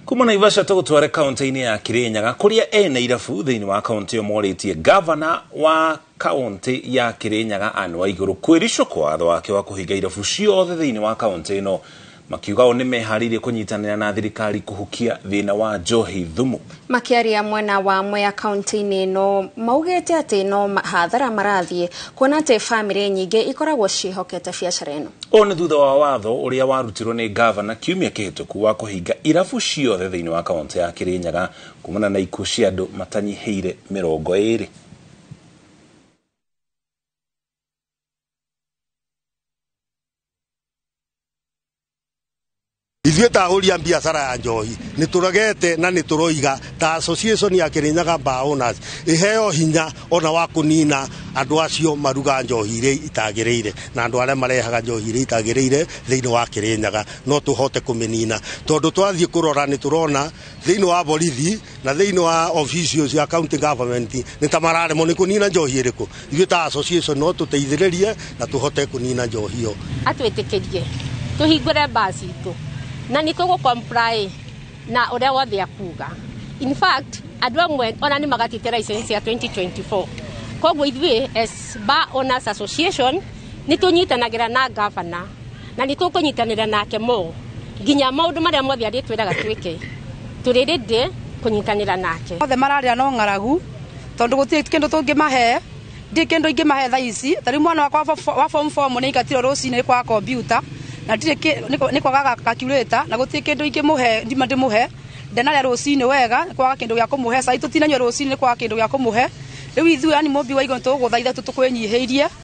Kuma Naivasha tugutware kaunti-ini ya Kirinyaga kuria ene irabu thiini wa kaunti yo moritie governor wa kaunti ya Kirinyaga Anne Waiguru kwiricwo kwa watho wake wa kuhinga irabu ciothe thiini wa kaunti ino makiuga o nimeharirie kunyitanira na thirikari kuhukia thina wa njohi thumu. Makiaria mwena wa Mwea kaunti-ini ino maugite ati no hathara marathie kuona ati family nyingi ikoragwo cihokete biacara ino. One thutha wa watho uria warutirwo ni governor kiumia kihituku wa kuhinga irabu ciothe thiini wa kaunti ya Kirinyaga kumana na ikuũ cia andu matanyihiire 20. Ithuĩ ta ahũria biacara ya njohi nĩtũregete na nĩtũroiga ta association ya Kirinyaga Bar Owners iheo hinya ona wa kunina andu acio maruga njohi iria itagĩrĩire na andu arĩa marehaga njohi iria itagĩrĩire thĩinĩ wa Kirinyaga no tũhote kũmĩnina tondũ twathiĩ kũrora nĩtũrona thĩinĩ wa borithi na thĩinĩ wa officials ya county government nĩ ta mararemwo nĩ kũnina njohi ĩrĩkũ. Ithuĩ ta association no tũteithĩrĩrie na tũhote kũnina njohi ĩyo. Atwĩtĩkĩrie tũhingũre basi itũ na nitugo comply na uria wothe akuga. In fact andu amwe ona ni magatite license ya 2024 koguo ithuĩ as Bar Owners Association nitunyitanagira na governor na nitukunyitanira nake mo nginya maundu maria mothe aritwiraga twike turirinde kunyitanira nake othe mararia no ngaragu tondu gutie kindu tungimahe ndi kindu ingimahe tha ici tari mwana wakwa wa form 4 ni ikatiro rucini kwa computer na niko gaga calculator na gutie kindu ingimuhe ndima ndimuhe ndenaria rucini wega kwa kindu gya kumuhe sai tutinanywa rucini kwa kindu gya kumuhe riu ithuĩ ani mombi wa igo tuguthaitha tutukwenyihirie